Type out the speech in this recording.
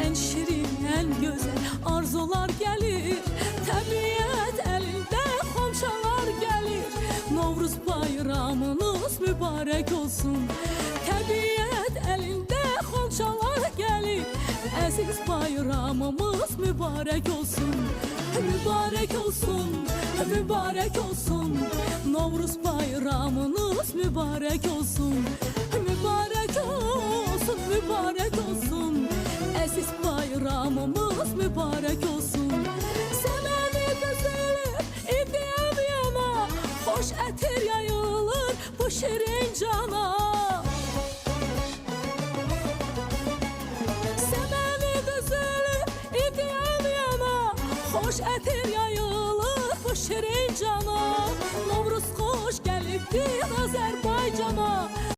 En şirin, en güzel arzular gelir. Təbiət elinde xonçalar gelir. Novruz bayramınız mübarek olsun. Təbiət elinde xonçalar gelir. Əziz bayramımız mübarek olsun. Mübarek olsun, mübarek olsun. Novruz bayramınız mübarek olsun. Mübarek olsun, mübarek olsun. Əziz bayramımız mübarek olsun. Səməni gözəlir, idiyam yana. Xoş ətir yayılır bu şirin cana. Səməni gözəlir, idiyam yana. Xoş ətir yayılır